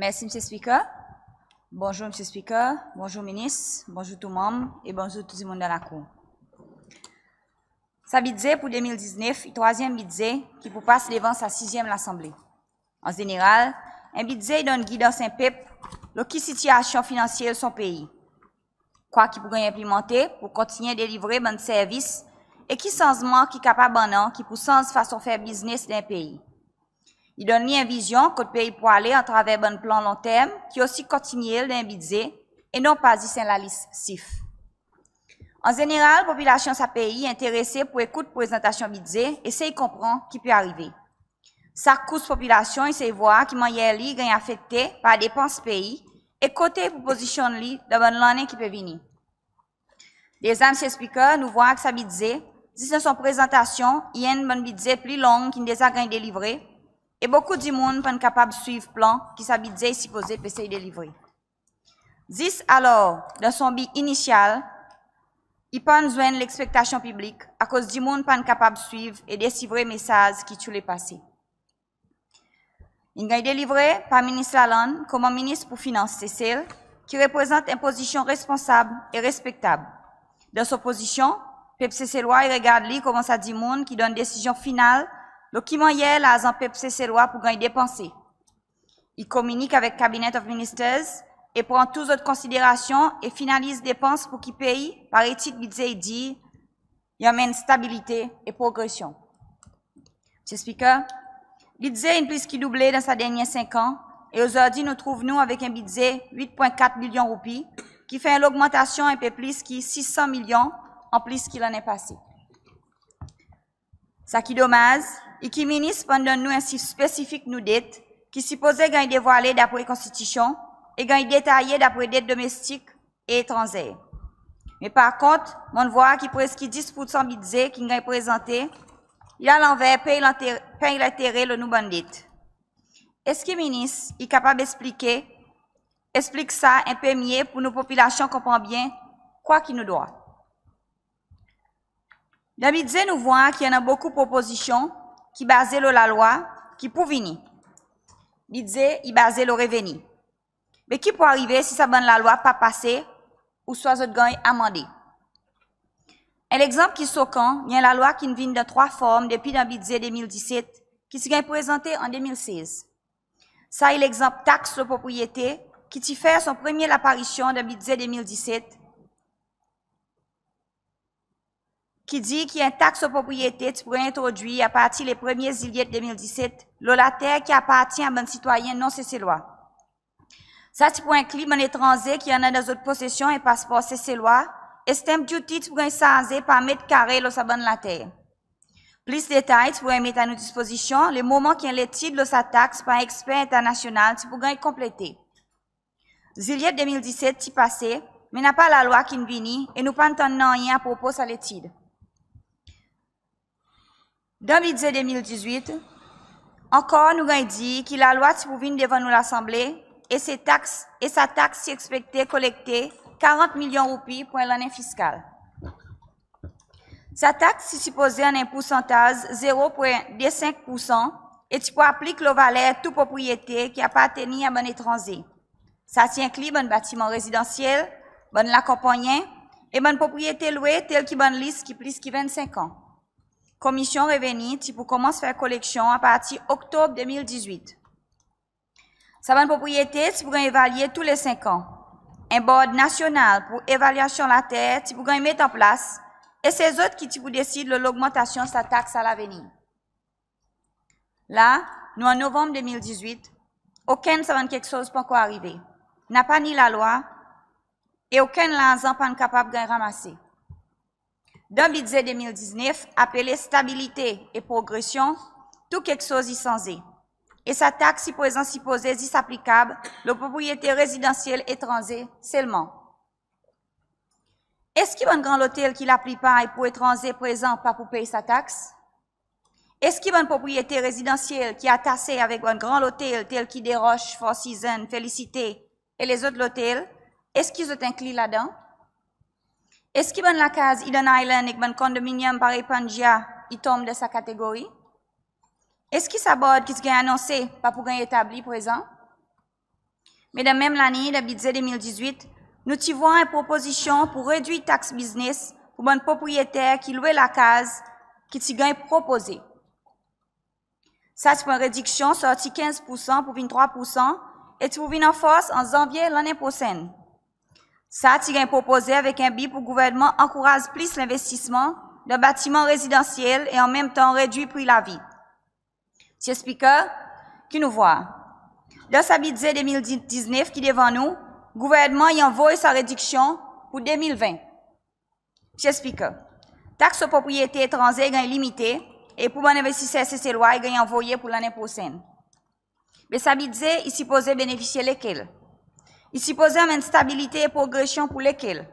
Merci, M. Speaker. Bonjour, M. Speaker. Bonjour, ministre. Bonjour tout le monde et bonjour tout le monde dans la cour. Sa budget pour 2019 est le troisième budget qui pour passer devant sa sixième l'Assemblée. En général, un budget donne guidance à un peuple de qui situation financière de son pays. Quoi qu'il pourrait implémenter pour continuer à délivrer bon service et qui changement qui est capable qui pour sens façon de faire business d'un pays. Il donne une vision que le pays peut aller à travers un plan long terme qui aussi continue d'un budget et non pas ici la liste SIF. En général, la population de ce pays est intéressée pour écouter la présentation budget et essayer de comprendre ce qui peut arriver. Sa coûte population et ses voix qui manière li gagne affecté par les dépenses pays et côté proposition li dans l'année qui peut venir. Les amis speakers nous voient que sa budget, si c'est son présentation, il y a une budget plus longue qui déjà gagne délivré et beaucoup de monde sont capables de suivre le plan qui sa budget est supposé essayer de délivrer. Dis alors, dans son but initial, il pas besoin de l'expectation publique à cause du monde pas capable de suivre et décifrer messages qui tous les passés. Il a délivré par ministre Lalonde comme ministre pour financer celle qui représente une position responsable et respectable. Dans sa position, PEPCC loi regarde lui comment ça dit monde qui donne décision finale, le qui moyen l'argent PEPCC loi pour gagner dépenser. Il communique avec Cabinet of Ministers et prend toutes autres considérations et finalise dépenses pour qui pays par éthique budget dit il amène stabilité et progression. Monsieur Speaker, le budget est plus qui doublé dans sa dernière 5 ans et aujourd'hui nous trouvons avec un budget 8,4 millions de roupies qui fait une augmentation un peu plus qui 600 millions en plus qu'il en est passé. Ça qui est dommage et qui ministre pendant nous un chiffre spécifique nous dette qui supposait gagner dévoilé d'après la Constitution et gagner détaillé d'après dette domestique et étrangère. Mais par contre, on voit qu'il presque 10% budget qui est présenté, il a l'envers paye l'intérêt le nous dette. Est-ce que le ministre est capable d'expliquer explique ça un peu mieux pour nos populations comprennent bien quoi qu'il nous doit. Dans le budget, nous voyons qu'il y en a beaucoup de propositions qui basent sur la loi qui pour venir. Le budget est basé sur le revenu. Mais qui peut arriver si ça bonne la loi pas passer ou soit autre gagne amendé. Un exemple qui est choquant, il y a la loi qui vient de 3 formes depuis le budget 2017 qui s'est présenté en 2016. Ça est l'exemple taxe de propriété qui t'y fait son premier apparition dans le budget 2017, qui dit qu'il y a une taxe de propriété qui pourrait introduire à partir des 1er juillet 2017, la terre qui appartient à un citoyen non cessé-loi. Ça, tu pourrais inclure un étranger qui en a dans d'autres possessions et passeport cessé-loi, et stamp duty tu pourrais changer par mètre carré le sabon de la terre. Plus de détails, tu pourrais mettre à notre disposition les moments qui ont l'étude de sa taxe par un expert international, tu pourrais compléter. Juillet 2017, tu passé, mais n'a pas la loi qui nous vient et nous pas entendons rien à propos de l'étude. Dans le budget 2018, encore nous avons dit que la loi qui venir devant nous l'Assemblée et sa taxe est expectée collecter 40 millions de roupies pour l'année fiscale. Sa taxe est supposée en un pourcentage 0,25% et tu peux appliquer le valeur à toute propriété qui appartient à un étranger. Ça inclut un bâtiment résidentiel, la compagnie et une propriété louée telle qui bonne liste qui plus que 25 ans. Commission revenu, tu peux commencer à faire collection à partir d'octobre 2018. Sa bonne propriété, tu pourrais évaluer tous les 5 ans. Un board national pour évaluation de la terre, tu pourrais mettre en place et ces autres qui tu peux décider de l'augmentation de sa taxe à l'avenir. Là, nous en novembre 2018, aucun savant quelque chose pas encore arrivé. N'a pas ni la loi et aucun l'argent pas capable de ramasser. Dans le budget 2019, appelé stabilité et progression, tout quelque chose y changé. Et sa taxe si présent supposée est applicable aux propriétés résidentielles étrangères seulement. Est-ce qu'il y a un grand hôtel qui l'applique pas et pour étrangers présents pas pour payer sa taxe? Est-ce qu'il y a une propriété résidentielle qui est attachée avec un grand hôtel tel qui des Roches, Four Seasons, Félicité et les autres hôtels? Est-ce qu'ils sont inclus là-dedans? Est-ce qu'il y a la case Eden Island et un condominium par Pangia, il tombe de sa catégorie? Est-ce qu'il s'aborde qui se gagne annoncé, pas pour gagner établi présent? Mais dans même l'année, le budget 2018, nous tivons une proposition pour réduire taxe business pour les propriétaires qui louent la case qui t'y gagne proposé. Ça, c'est une réduction sortie 15% pour 23% et tu viens en force en janvier l'année prochaine. Ça, tu gagne proposé avec un but pour le gouvernement encourage plus l'investissement dans les bâtiments résidentiels et en même temps réduire le prix de la vie. C'est speaker qui nous voit. Dans sa budget 2019 qui est devant nous, le gouvernement y envoie sa réduction pour 2020. C'est speaker. Taxe aux propriétés étrangères est limitée et pour un investisseur, c'est loi est envoyé pour l'année prochaine. Mais sa budget, il supposé bénéficier lesquels? Il supposé une stabilité et progression pour lesquels?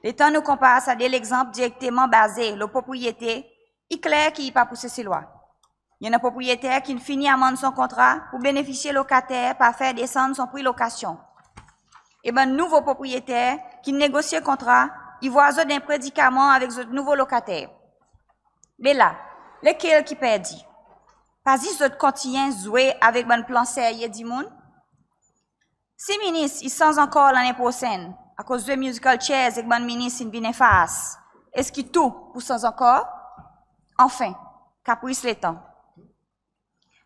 L'état nous compare à l'exemple directement basé, la propriété, il est clair qu'il n'y a pas poussé ces lois. Il y a un propriétaire qui finit à amende son contrat pour bénéficier locataire par faire descendre son prix de location. Et ben, nouveau propriétaire qui négocie le contrat, il voit un prédicament avec ce nouveau locataire. Mais là, lesquels qui perdent? Pas si ce continue jouer avec un plan sérieux du monde? Si le ministre, il sent encore l'année prochaine, à cause de musical chairs et que le ministre, il vient face, est-ce qu'il tout pour sans encore? Enfin, caprice le temps.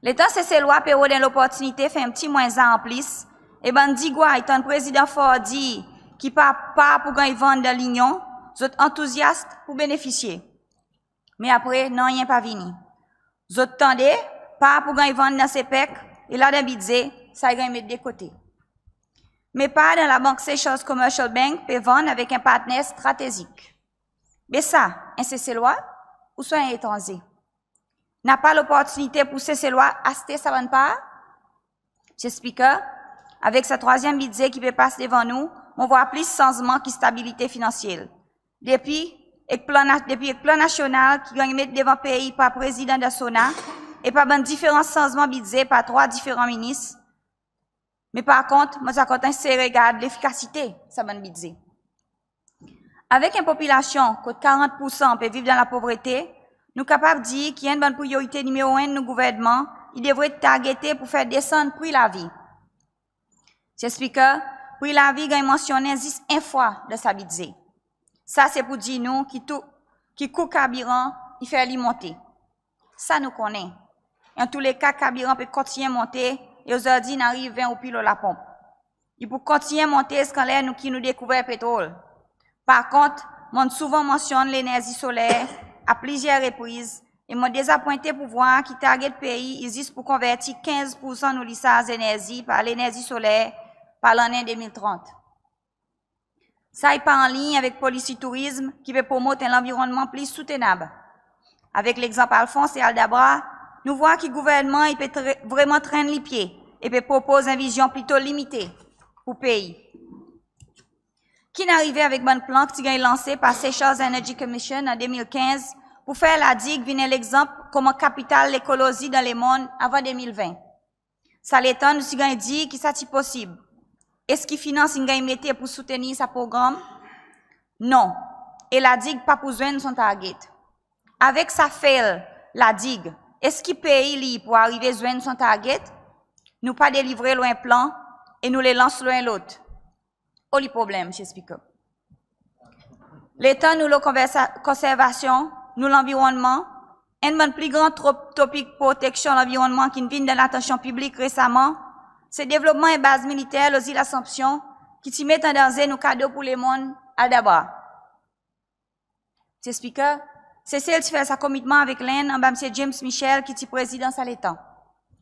Le temps, c'est ces lois qui ont l'opportunité de faire un petit moins en plus. Et ben, Digwa, étant le président fort dit, qui pas pour gagner vendre de l'union, vous êtes enthousiastes pour bénéficier. Mais après, non, rien pas venu. Vous attendez, pas pour gagner vendre dans ces pecs, et là, d'un budget, ça va mettre de côté. Mais pas dans la banque Seychelles Commercial Bank, peut vendre avec un partenaire stratégique. Mais ça, c'est ces lois, ou soit un étranger? N'a pas l'opportunité pour ces lois, acheter ça va pas? J'explique, avec ce troisième budget qui peut passer devant nous, on voit plus de changement que stabilité financière. Depuis le plan national qui gagne mettre devant le pays par président de SONA et par différents changements budget par 3 différents ministres. Mais par contre, moi, ça compte regarde l'efficacité, ça va budget. Avec une population que 40% peut vivre dans la pauvreté, nous sommes capables de dire qu'il y a une bonne priorité numéro 1 de nos gouvernements, il devrait être targeté pour faire descendre le prix de la vie. J'explique, le prix de la vie est mentionné juste une fois dans sa budget. Ça, c'est pour dire nous qui coût carburant, il fait alimenter. Ça, nous connaissons. En tous les cas, carburant peut continuer à monter et aujourd'hui, il arrive 20 au pile de la pompe. Il peut continuer à monter ce qu'on nous qui nous découvre le pétrole. Par contre, on souvent mentionne l'énergie solaire à plusieurs reprises et m'a désappointé pour voir qu'il target le pays existe pour convertir 15% de nos licences d'énergie par l'énergie solaire par l'année 2030. Ça n'est pas en ligne avec Policy Tourisme qui veut promouvoir un environnement plus soutenable. Avec l'exemple Alphonse et Aldabra, nous voyons que le gouvernement il peut vraiment traîner les pieds et peut proposer une vision plutôt limitée pour le pays. Qui n'arrivait avec bon plan qui a été lancé par Seychelles Energy Commission en 2015 pour faire la digue venir l'exemple comme capitale l'écologie dans le monde avant 2020. Ça l'étonne nous avons dit que c'est possible. Est-ce qu'il finance une gagne pour soutenir ce programme? Non. Et la digue pas besoin de son target. Avec sa fail, la digue, est-ce qu'il paye pour arriver à joindre son target? Nous pas délivrer loin plan et nous les lançons loin l'autre. Oh, le problème, j'explique. L'État, nous, la conservation, nous, l'environnement, un plus grand topic protection de l'environnement qui vient de l'attention publique récemment, c'est le développement et base militaire, aussi l'Assomption, qui s'y met en danger nos cadeaux pour les mondes à d'abord. J'explique. C'est celle qui fait sa commitment avec l'Inde, en M. James Michel, qui est président à l'État.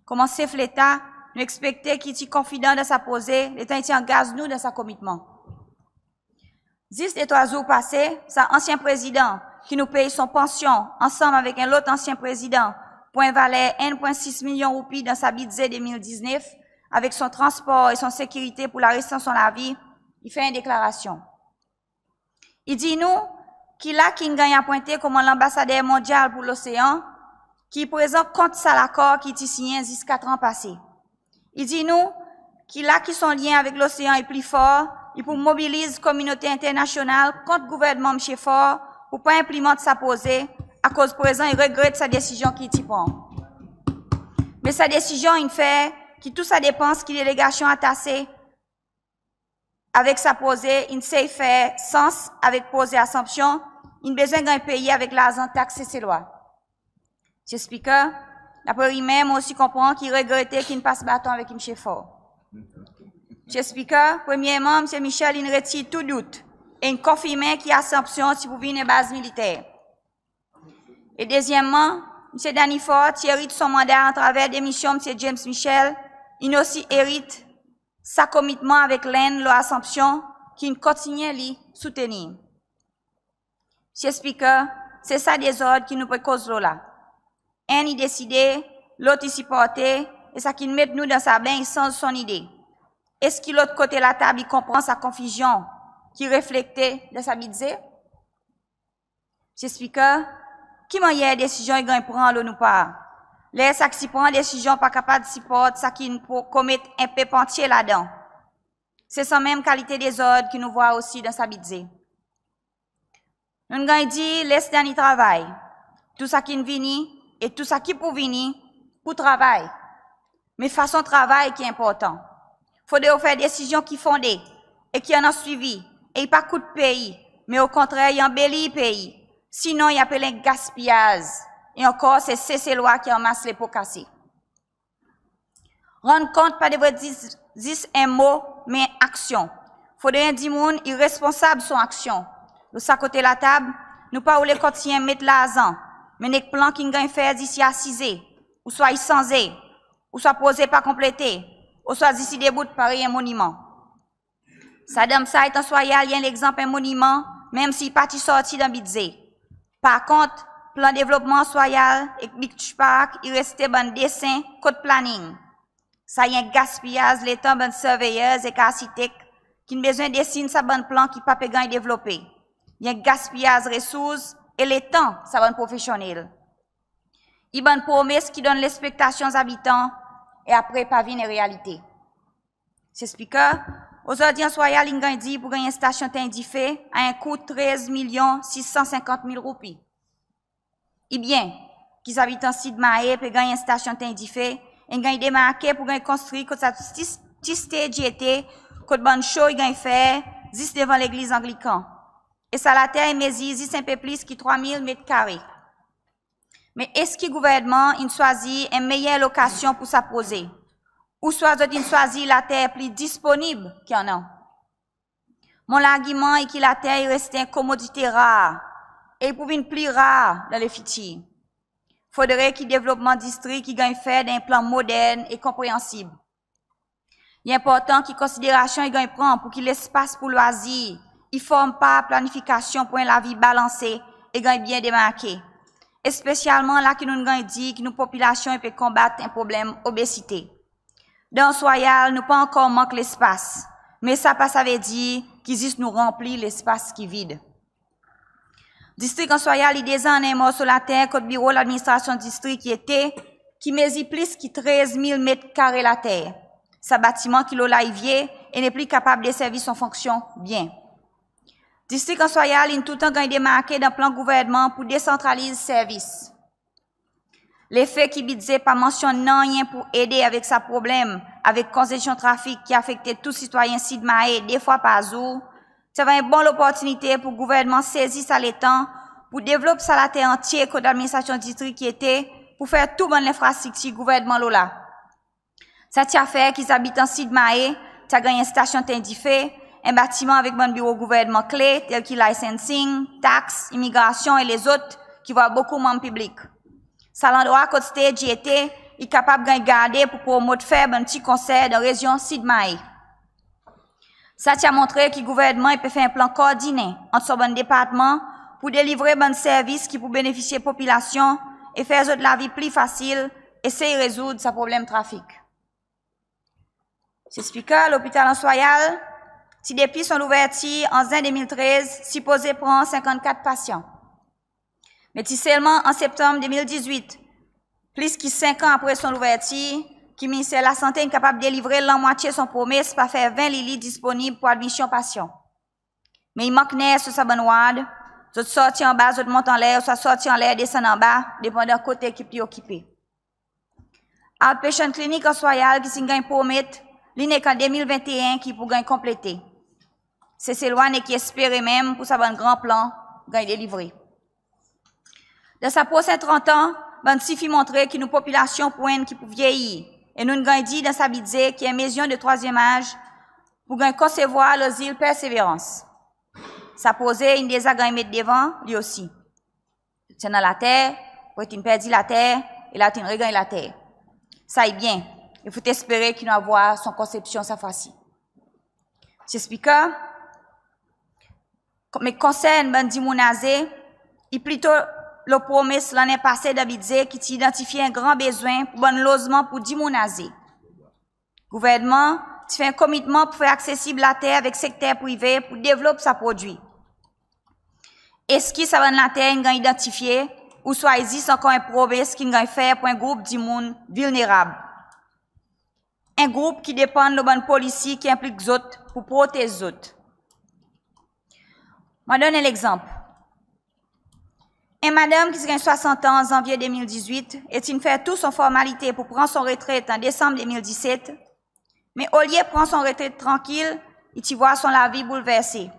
Comment c'est l'État? Nous expectons qu'il est confident de sa posée, l'État est engagé nous dans sa commitment. 10 et 3 jours passés, c'est ancien président qui nous paye son pension ensemble avec un autre ancien président pour un valeur 1,6 million de roupies dans sa budget 2019 avec son transport et son sécurité pour la restriction de la vie. Il fait une déclaration. Il dit nous qu'il a qui gagne à pointer comme l'ambassadeur mondial pour l'océan qui présente contre ça l'accord qui est signé jusqu'à 4 ans passés. Il dit nous qu'il a qui son lien avec l'océan est plus fort, il pour mobiliser la communauté internationale contre le gouvernement M. Fort pour pas implémenter sa posée, à cause présent il regrette sa décision qu'il prend. Mais sa décision il fait que tout sa dépense qui délégation attaché avec sa posée, il sait faire sens avec posée assumption, il besoin d'un pays avec l'argent taxé ses lois. Monsieur Speaker, d'après lui-même aussi comprend qu'il regrettait qu'il ne passe bâton avec M. Fort. Monsieur Speaker, premièrement, M. Michel, il retire tout doute et il confirme qu'il y a assumption si vous venez une base militaire. Et deuxièmement, M. Danny Fort, qui hérite son mandat à travers des missions M. James Michel, il aussi hérite sa commitment avec l'Inde, l'Assomption, qui continue à lui soutenir. Monsieur Speaker, c'est ça des ordres qui nous peut causer là. Un y décider, l'autre y supporter, et ça qui met nous dans sa bain sans son idée. Est-ce que l'autre côté de la table, il comprend sa confusion qui reflétait de sa budget? Monsieur Speaker, qui m'a y a décision il gagne prend l'eau nous pas? Les ça qui prend décision pas capable de supporter, ça qui nous commet un peu entier là-dedans. C'est sa même qualité des ordres qui nous voit aussi dans sa budget. Nous avons dit, laisse dernier travail. Tout ça qui vient et tout ça qui peut venir pour travail. Mais façon de travail qui est important. Il faut faire des décisions qui fondées et qui en ont suivi. Et pas coup de pays, mais au contraire, il embellit le pays. Sinon, il y a un gaspillage. Et encore, c'est ces lois qui amassent les pots cassés. Rendre compte, pas de votre 10 un mot, mais action. Il faut dire monde irresponsable son action. De sa côté la table, nous pas voulons continuer à mettre l'argent, mais les plans qui nous faire d'ici à 6 ans, ou soit sans ou soit posé pas complété, ou soit d'ici des bouts de pareil un monument. Saddam Hussein en soyal, il y a l'exemple un monument, même s'il parti sorti d'un budget. Par contre, plan développement soyal et Big Park, il restait bon dessin, code planning. Ça y a un gaspillage, les temps bon surveilleurs et architectes qui ont besoin de dessiner sa bon plan qui pas pégan développer. Il y a un gaspillage de ressources et les temps, ça va un professionnel. Il y a une promesse qui donne l'expectation aux habitants et après pas venir réalité. C'est speaker. Aujourd'hui, en soyal, il a dit pour gagner une station Tindifé à un coût de 13 650 000 roupies. Et bien, qu'ils habitent en site Maé pour gagner une station Tindifé, et gagne démarqué pour gagner construire que ça tiste JT, que bonne show il gagne fait, 10 devant l'église anglicane. Et ça la terre est mésis, un peu plus que 3000 mètres carrés. Mais est-ce que le gouvernement il choisit une meilleure location pour s'apposer? Ou soit il choisit la terre plus disponible qu'il y en a? Mon argument est que la terre reste une commodité rare et pour une plus rare dans les futurs. Il faudrait qu'il développe un district qui gagne fait d'un plan moderne et compréhensible. Il est important qu'il considération il gagne prend pour qu'il l'espace pour loisir, il forme pas planification pour la vie balancée et gagne bien démarqué. Et spécialement là que nous gagne dit que nos populations peut combattre un problème obésité. Dans Soyal, nous pas encore manque l'espace, mais ça pas ça veut dire qu'il existe nous remplir l'espace qui vide. District en Soyal, il des années mort sur la terre, côté bureau l'administration district qui mesure plus que 13 000 mètres carrés la terre. Sa bâtiment qui l'a et n'est plus capable de servir son fonction bien. District en Soyal, il tout le temps gagne démarqué dans le plan gouvernement pour décentraliser le service. L'effet qui budget pas mentionne rien pour aider avec sa problème, avec congestion trafic qui affectait tous citoyens Sidmae 2 fois par jour, ça va une bonne opportunité pour le gouvernement saisir ça les temps, pour développer ça la terre entière que l'administration district qui était, pour faire tout bon l'infrastructure gouvernement là. Ça t'a fait qu'ils habitent en Sidmae, ça gagne une station Tindifé, un bâtiment avec bon bureau gouvernement clé, tel que licensing, taxes, immigration et les autres, qui voient beaucoup de membres publics. Ça l'endroit côté JT est capable de garder pour promouvoir faire un petit concert dans la région Sidmae. Ça t'a montré que le gouvernement peut faire un plan coordonné entre son bon département pour délivrer bon service qui peut bénéficier de la population et faire la vie plus facile et essayer de résoudre ce problème de trafic. C'est speaker, l'hôpital en Soyal, si depuis son ouverture en juin 2013, supposé prendre 54 patients. Mais si seulement en septembre 2018, plus que 5 ans après son ouverture, que le ministère de la Santé est capable de délivrer la moitié de son promesse pour faire 20 lits disponibles pour admission patient. Mais il manque n'est sur sa bonne ward, soit sorti en bas, soit monte en l'air, soit sorti en l'air, descend en bas, dépendant de côté qui est occupé. Outpatient clinique en Soyal qui s'y gagne promet, l'inec en 2021 qui pour gagner compléter. C'est ces lois qui espéraient même pour sa bon grand plan gagne délivré. Dans sa prochaine 30 ans, ben suffit montrer que nous population pour qui pour vieillir et nous gagne dit dans sa budget qui est maison de troisième âge pour gagne concevoir l'asile persévérance. Ça posait une désagrément mettre devant lui aussi. C'est dans la terre, pour une perdu la terre et là tu regagne la terre. Ça est bien. Il faut espérer qu'il va avoir son conception cette fois-ci. J'explique. Mais concerne Bandi Mounazé, il plutôt le promesse l'année passée d'Abidze qui identifie un grand besoin pour bon logement pour Dimounazé. Gouvernement, tu fais un commitment pour faire accessible la terre avec secteur privé pour développer sa produit. Est-ce que ça va la terre n'a identifié ou soit existe encore une promesse qui n'a fait pour un groupe d'immunes vulnérables? Un groupe qui dépend de bonne politique qui implique les autres pour protéger les autres. Je donne un exemple. Une madame qui a 60 ans en janvier 2018 et qui fait toute son formalité pour prendre son retraite en décembre 2017, mais au lieu de prendre son retraite tranquille, il voit son la vie bouleversée.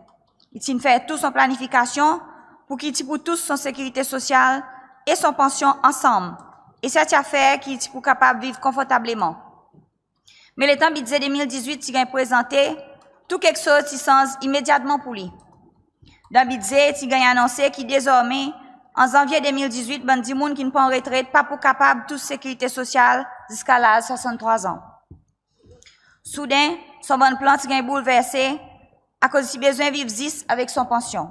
Il fait toute son planification pour qu'il pour tous son sécurité sociale et son pension ensemble. Et cette affaire qu'il est capable de vivre confortablement. Mais le temps budget 2018, il a présenté tout quelque chose qui sens immédiatement pour lui. Dans le budget, il a annoncé qu'il désormais, en janvier 2018, Bandi Moun qui ne prend retraite, pas pour capable de toute sécurité sociale jusqu'à l'âge de 63 ans. Soudain, son bon plan est bouleversé à cause de besoin de vivre 10 avec son pension.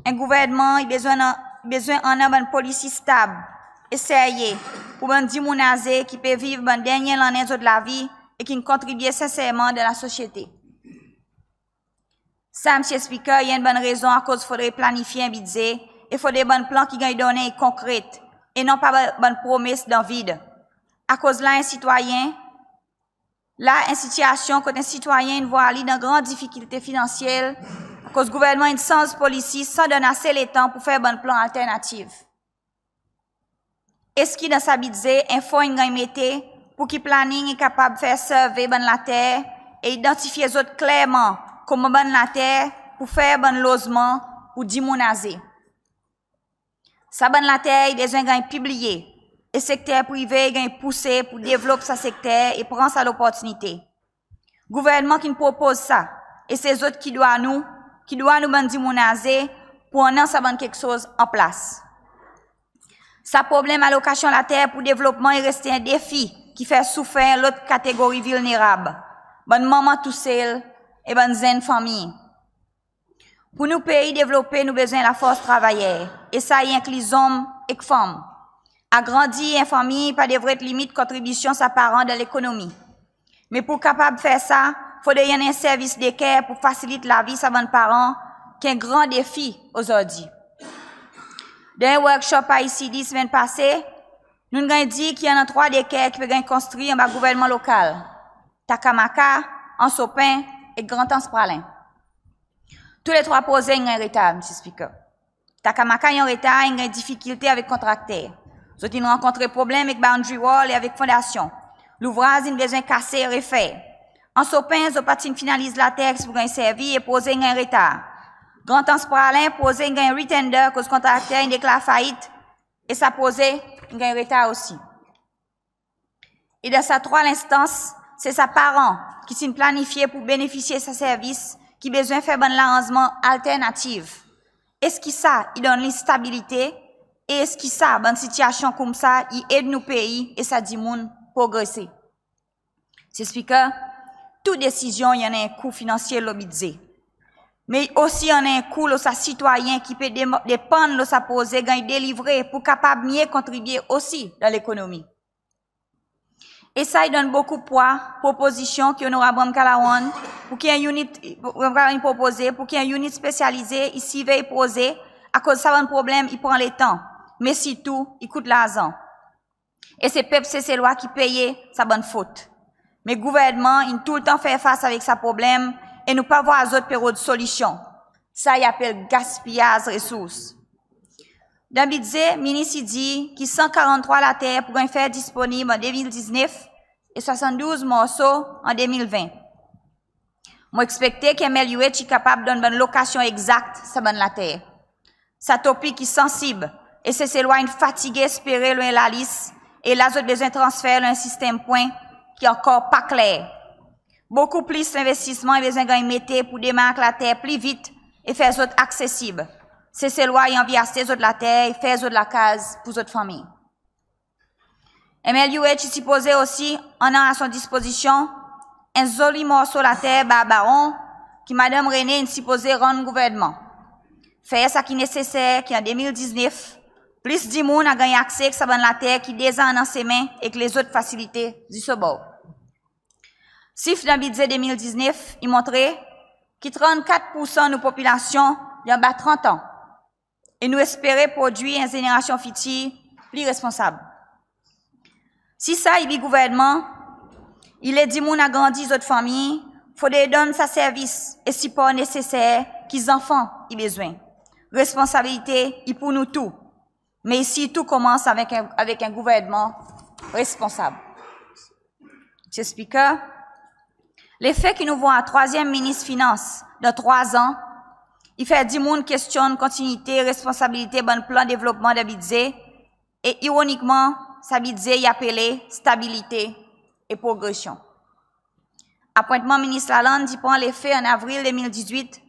Un gouvernement a besoin d'un bonne police stable et sérieux pour Bandi Mounazé qui peut vivre une dernière année de la vie et qui contribue sincèrement dans la société. Ça, M. Speaker, il y a une bonne raison à cause qu'il faudrait planifier un budget et il faut des bons plans qui gagnent des données concrètes et non pas de bonnes promesses dans le vide. À cause là, un citoyen, là, une situation quand un citoyen voit aller dans grandes difficultés financières, à cause du gouvernement une sens politique sans donner assez de temps pour faire un bon plan alternatif. Est-ce qu'il dans sa budget, un fonds gagne pour qu'il planning est capable de faire surveiller la terre et identifier les autres clairement comme ban la terre pour faire bon logement pour Dimounazé. Ça ban la terre, il a besoin de publier. Et le secteur privé a poussé pour développer sa secteur et prendre sa opportunité. Le gouvernement qui nous propose ça, et c'est autres qui doivent nous ban Dimounazé pour en ça ban quelque chose en place. Ça problème allocation la terre pour développement est resté un défi qui fait souffrir l'autre catégorie vulnérable. Bonne maman tout seul et bonne zen famille. Pour nous pays développés, nous besoin de la force travaillère. Et ça y inclut les hommes et les femmes. Agrandir une famille, pas de vraies limites contribution sa parent dans l'économie. Mais pour capable de faire ça, il faut y avoir un service d'équerre pour faciliter la vie de ses parents, qui est un grand défi aujourd'hui. Dans un workshop à ICD semaine passée, nous avons dit qu'il y en a 3 d'équerres qui peuvent construire un gouvernement local. Takamaka, Ansopin et Grand Anspralin. Tous les 3 posés ont un retard, M. Speaker. Takamaka a un retard, il a une difficulté avec contracteurs. Ils ont rencontré problème avec Boundary Wall et avec Fondation. L'ouvrage a besoin de casser et refaire. Ansopin, ils ont finalise la texte pour un service et poser un retard. Grand Anspralin posé un retender cause contracteur il déclare faillite et ça posé un retard aussi. Et dans ces 3 instances, c'est sa parent qui s'est planifié pour bénéficier de ce service qui besoin de faire un arrangement alternatif. Est-ce que ça, il donne l'instabilité et est-ce que ça, dans une situation comme ça, il aide nos pays et ça dit moun progresser. C'est speaker, toute décision, il y en a un coût financier le budget. Mais aussi, il y en a un coût de sa citoyen qui peut dépendre de sa posée, gagne délivré pour capable mieux contribuer aussi dans l'économie. Et ça, il donne beaucoup de poids, proposition qui honorable Kalawan, pour qu'il y ait une unité, proposée, pour qu'il y ait une unité spécialisée, ici, va poser, à cause de ça, un problème, il prend le temps. Mais surtout, il coûte l'argent. Et c'est peuple, c'est ces lois qui payent sa bonne faute. Mais le gouvernement, il tout le temps fait face avec sa problème, et nous pas voir d'autres périodes de solution. Ça, il appelle gaspillage de ressources. Dans le budget, le ministre dit qu'il 143 la terre pour un faire disponible en 2019 et 72 morceaux en 2020. Moi expecté qu'MLUH est capable de donner une location exacte sur la terre. Sa topic qui sensible et c'est loin fatigué espérer loin la liste et là j'ai besoin de transfert un système point qui est encore pas clair. Beaucoup plus d'investissement et besoin de mettre pour démarrer la terre plus vite et faire les autres accessibles. C'est loin et envie acheter les autres la terre et faire les autres la case pour les autres familles. MLUH est supposé aussi en a à son disposition un joli morceau de la terre baron qui Madame René est supposée rendre au gouvernement. Faire ce qui est nécessaire, qui en 2019, plus de monde a gagné accès à la terre qui déjà dans ses mains et que les autres facilités du sobor. Chiffre dans le budget 2019, il montrait que 34% de nos populations y en bas 30 ans. Et nous espérons produire une génération future plus responsable. Si ça, il y a gouvernement, il est dit moun a grandi les autres familles, faut des donner sa service et support nécessaire qu'ils enfants y besoin. Responsabilité, il pour nous tous. Mais ici, tout commence avec un gouvernement responsable. Monsieur le Speaker, l'effet que nous voyons à troisième ministre Finance de 3 ans, il fait 10 moun question de continuité, responsabilité, bon plan de développement de budget et ironiquement, sa budget y appelé stabilité et progression. Appointement ministre Lalonde y prend l'effet en avril 2018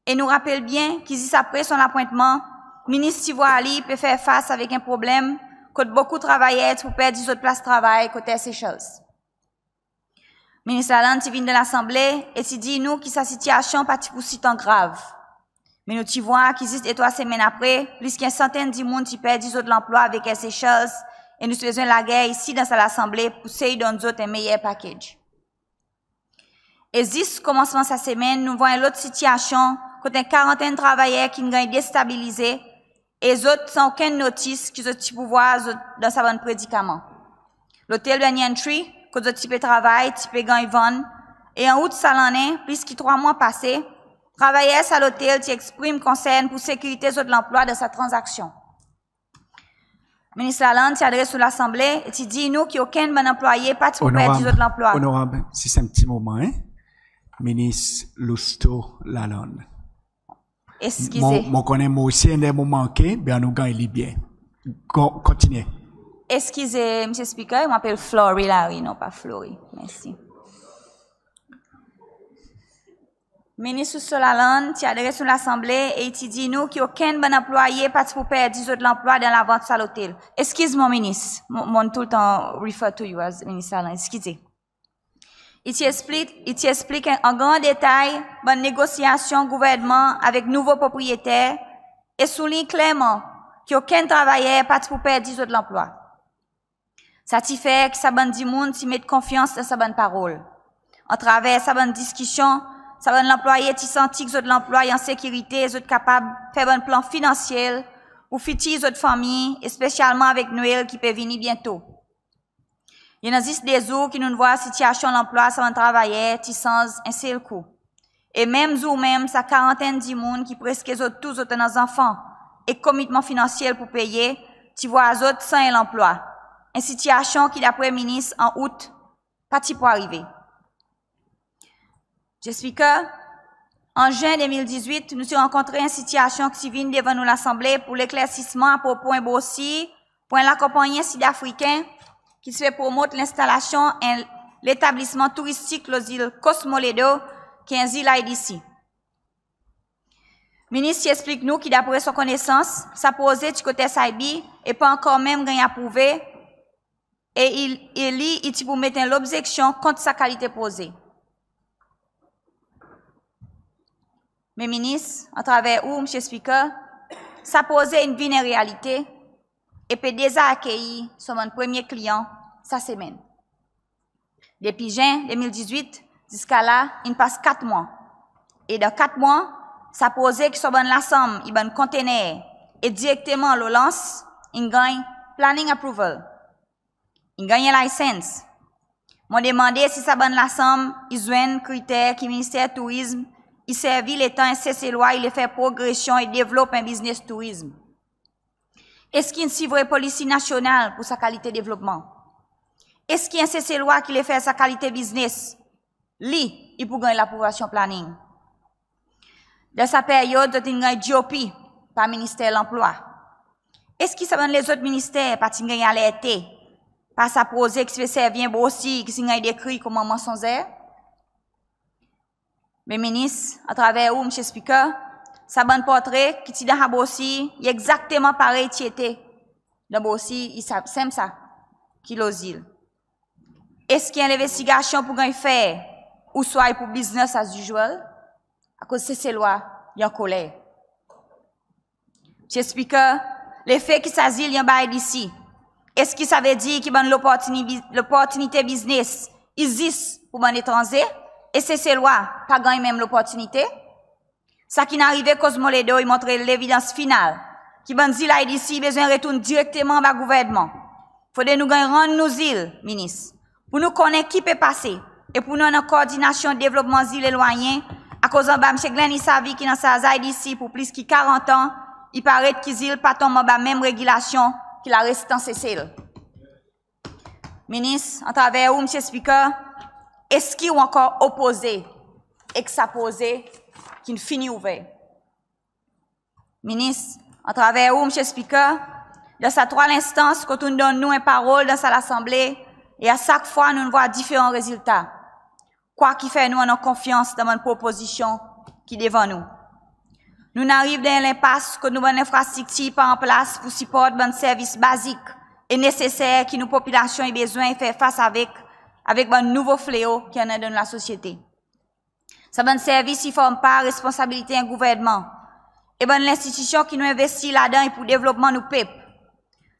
et nous rappelle bien qu'ils après son appointement, ministre Tivoire Ali peut faire face avec un problème que beaucoup de travailleurs pour perdre 10 autres places de travail côté Seychelles. Ministre Lalonde vient de l'Assemblée et dit nous que sa situation pas pour si tant grave. Mais nous t'y voyons qu'il existe 3 semaines après, plus qu'une centaine de monde qui perdent 10 autres l'emploi avec Seychelles et nous faisons la guerre ici dans l'Assemblée pour essayer de donner un meilleur package. Et jusqu'au commencement de cette semaine, nous voyons l'autre situation, quand une quarantaine de travailleurs qui nous ont déstabilisés et les autres sans aucune notice qu'ils ont pu pouvoir dans sa bonne prédicament. L'hôtel de Nientry, quand ils ont type travail, type Yvonne, et en août salané, plus que 3 mois passés, travailleurs à l'hôtel qui expriment concern pour sécurité de l'emploi de sa transaction. Le ministre Lalonde s'adresse sur l'Assemblée et dit nous qu'il n'y a aucun bon employé pas pour perdre de l'emploi. Honorable, si c'est un petit moment, hein? Ministre Lousteau Lalonde. Excusez. Mon connaît moi aussi un des moments manqués, bien nous gagnons bien. Continuez. Excusez, M. Speaker, je m'appelle Flory Larry, non pas Flory. Merci. Ministre Lalonde s'adresse sur l'Assemblée et il dit nous qu'il n'y a aucun bon employé pas pour perdre 10 autres l'emploi dans la vente à l'hôtel. Excuse-moi, ministre. Mon tout le temps refer to you as ministre Lalonde. Excusez. Il t'explique en grand détail bonne négociation gouvernement avec nouveaux propriétaires et souligne clairement qu'il n'y a aucun travailleur pas pour perdre 10 autres l'emploi. Ça fait que sa bonne dit monde s'y met confiance dans sa bonne parole. En travers sa bonne discussion, ça va l'employé qui senti que de l'emploi en sécurité, ils sont capables de faire un plan financier pour fitir votre famille, et spécialement avec Noël qui peut venir bientôt. Il y a des jours qui nous voient la situation de l'emploi sur un travailleur qui sans un seul coup. Et même jour même, sa quarantaine de monde qui presque tous nos enfants et commitment financier pour payer, tu vois les autres sans l'emploi. Une situation qui, d'après le ministre, en août, pas pour arriver. Je suis que, en juin 2018, nous avons rencontré une situation qui vient devant nous l'Assemblée pour l'éclaircissement à propos d'un dossier pour l'accompagnement sud-africain qui se fait promouvoir l'installation et l'établissement touristique de l'île Cosmoledo, qui est une île d'ici. Le ministre explique nous que d'après son connaissance, ça posait du côté Saibi et pas encore même gagné approuvé et il pour mettre l'objection contre sa qualité posée. Mais ministre, à travers où, M. Speaker, ça posait une vie en réalité et peut déjà accueillir son premier client sa semaine. Depuis juin 2018, jusqu'à là, il passe 4 mois. Et dans 4 mois, ça posait que son bon l'ensemble, il bon conteneur et directement le lance, il gagne planning approval. Il gagne licence. M'ont demandé si ça bon l'ensemble, il joint critères qui ministère tourisme il servit l'État un cessez-loi, il fait progression et développe un business tourisme. Est-ce qu'il y a une si vraie politique nationale pour sa qualité de développement? Est-ce qu'il y a un cessez-loi qui fait sa qualité business? Li, et pour gagner l'approbation planning. Dans sa période, vous avez gagné GOP par ministère de l'Emploi. Est-ce que ça va les autres ministères pas gagner alerté, pas sa projet qui se servir aussi, qui s'est décrit comme un mensonge? Mais ministre, à travers vous, M. Speaker, ça bon portrait qui est dans la Bossi, il est exactement pareil qui était dans Bossi, il s'aime ça, qui l'osile. Est-ce qu'il y a une investigation pour gagner faire, ou soit pour business as usual? À cause de ces lois, il y a en colère. M. Speaker, les faits qui s'asile, il y a un bail d'ici. Est-ce que ça veut dire qu'il y a l'opportunité business existe pour les étrangers? Et c'est ces lois, pas gagner même l'opportunité? Ça qui n'arrive à cause Moledo, il montre l'évidence finale. Qui va dire là d'ici, besoin de retourner directement au gouvernement. Faut de nous gagner rendre nos îles, ministre. Pour nous connaître qui peut passer. Et pour nous, en coordination de développement des îles éloignées, à cause de M. Glenn Isavi qui dans sa zaï d'ici pour plus de 40 ans, il paraît qu'ils n'ont pas tombé dans la même régulation que la résistance cessée. Ministre, en travers vous, M. Speaker, est-ce qu'ils ont encore opposé et que ça posé qui ne finit ouvert? Ministre, en travers vous, M. Speaker, dans ces trois instances, quand on donne nous une parole dans l'Assemblée, et à chaque fois, nous voyons différents résultats. Quoi qui fait nous en confiance dans une proposition qui est devant nous. Nous arrivons dans l'impasse que nous avons une infrastructure pas en place pour supporter un service basique et nécessaire que nos populations ont besoin de faire face avec un nouveau fléau qui en est dans la société. Ça un service qui ne forme pas responsabilité d'un gouvernement. Et l'institution qui nous investit là-dedans et pour le développement nous peuple.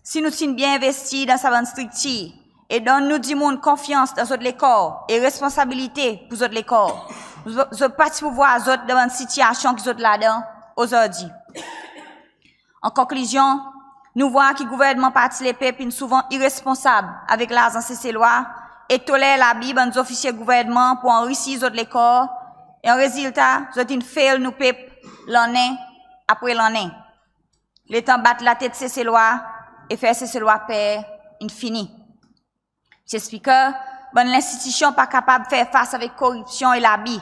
Si nous sommes bien investis dans sa structure et donne-nous du monde confiance dans notre corps et responsabilité pour notre corps, nous ne pas pouvoir dans une situation qui est là-dedans aujourd'hui. En conclusion, nous voyons que le gouvernement parti les peuples est souvent irresponsable avec l'argent ces lois et tolère la Bible aux officiers gouvernement pour enrichir notre corps et en résultat, nous avons fait nous peuples l'année après l'année. Le temps battre la tête ces lois et faire ces lois paix infini. M. Speaker, l'institution pas capable de faire face avec corruption et l'abus.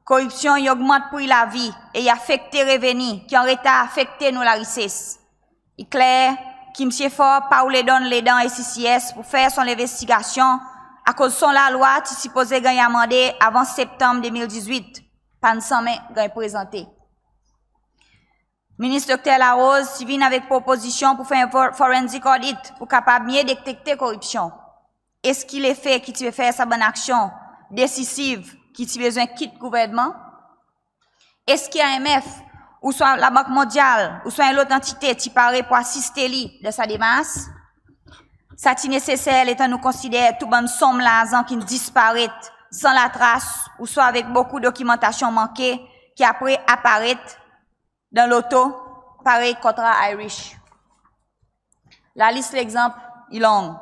Corruption, il augmente pour la vie et il affecte les revenus qui ont été affectés nous la richesse. Il est clair que M. Fort pas où les donne les dents et CCS pour faire son investigation à cause de la loi qui supposait gagner amendé avant septembre 2018. Pas de sans gagner présenté. Ministre Dr. Larose, qui vient avec proposition pour faire un forensic audit pour capable mieux détecter corruption. Est-ce qu'il est fait qui veut faire sa bonne action décisive qui a besoin de quitter le gouvernement? Est-ce qu'il y a un MF ou soit la Banque mondiale ou soit une autre entité qui paraît pour assister lui de sa démarche? Ça est nécessaire étant nous considère tout bonne somme l'argent qui disparaît sans la trace ou soit avec beaucoup de documentation manquée qui après apparaît dans l'auto, pareil contrat Irish. La liste l'exemple est longue.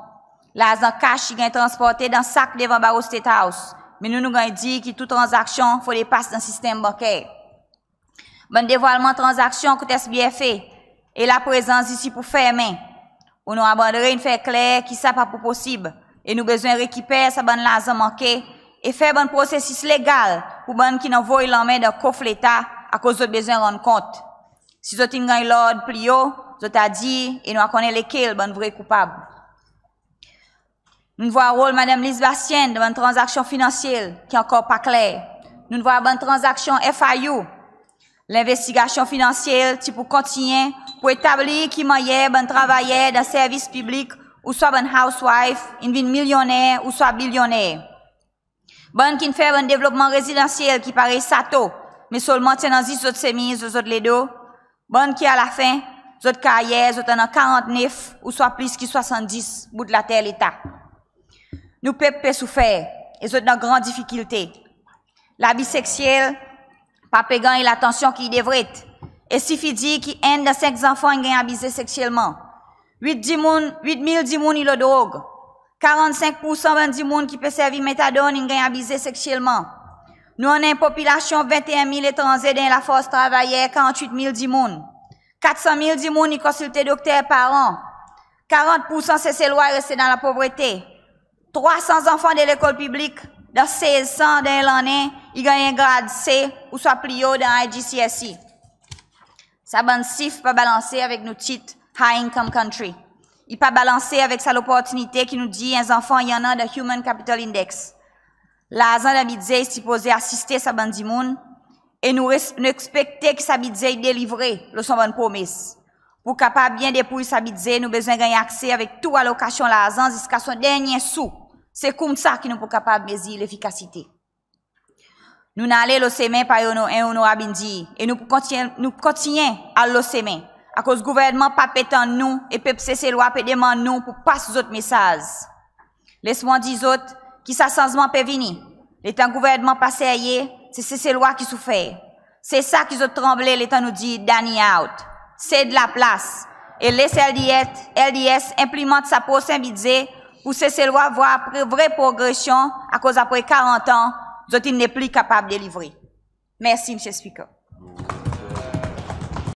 L'argent cash qui est transporté dans le sac devant Barreau State House. Mais nous avons dit que toute transaction faut dépasser dans le système bancaire. Bon dévoilement de transaction coûte bien fait. Et la présence ici pour faire main. Pour nous abandonner une fait clair qui ça pas possible. Et nous besoin récupérer sa bonne l'argent manqué et faire un processus légal pour bon qui n'envoie l'emmène dans le coffre l'État à cause de besoin de rendre compte. Si vous avez un l'ordre plus haut, vous avez dit, et nous connaissons lesquels, bon vrai coupable. Nous voyons le rôle de Mme Lise Bastien dans une transaction financière qui est encore pas claire. Nous voyons une transaction FIU, l'investigation financière qui pour continuer, pour établir qui moyen bon travailleur dans le service public, ou soit un housewife, une millionnaire, ou soit billionnaire. Bon qui fait un développement résidentiel qui paraît sato, mais seulement tenant 10 autres semises, autres les dos. Bon qui à la fin, autres carrières, autres en 49, ou soit plus que 70, bout de la terre l'État. Nous peuples souffert, et autres dans grande difficulté. L'abus sexuel, pas payant et l'attention qui devrait être. Et suffit dire qu'il y a 1 de 5 enfants qui ont abusé sexuellement. 8 000 personnes ils le drogue. 45% des gens qui peuvent servir méthadone, ils ont abusé sexuellement. Nous avons une population de 21 000 étrangers dans la force travaillère, 48 000 personnes. 400 000 personnes qui consultent le docteur par an. 40% c'est ces lois restent dans la pauvreté. 300 enfants de l'école publique dans 1600 dans l'année, il gagne un grade C ou soit plus haut dans IGCSE. Ça ban CIF pas balancer avec nos titres High Income Country. Il pas balancer avec ça l'opportunité qui nous dit un enfant il y en a de Human Capital Index. L'argent de budget est supposé assister sa bande moun et nous expecter que sa budget délivrer le son bonne promesse. Pour capable bien dépouiller sa budget, nous besoin gagner accès avec toute allocation l'argent jusqu'à son dernier sou. C'est comme ça que nous sommes capables de mesurer l'efficacité. Nous n'allons le semer par honorable et nous continuons à le semer. À cause du gouvernement pas pétant nous et peut cesser loi peut demander nous pour passer autres messages. Laisse-moi dire autres qui ça changement peut venir. L'état gouvernement passé c'est ces lois qui souffrent. C'est ça qu'ils ont tremblé l'état nous dit Danny out. C'est de la place. Et laisse LDS implémente sa prochaine budget pour ces lois voir après vraie progression à cause après 40 ans, ils n'est plus capable de livrer. Merci, M. Speaker.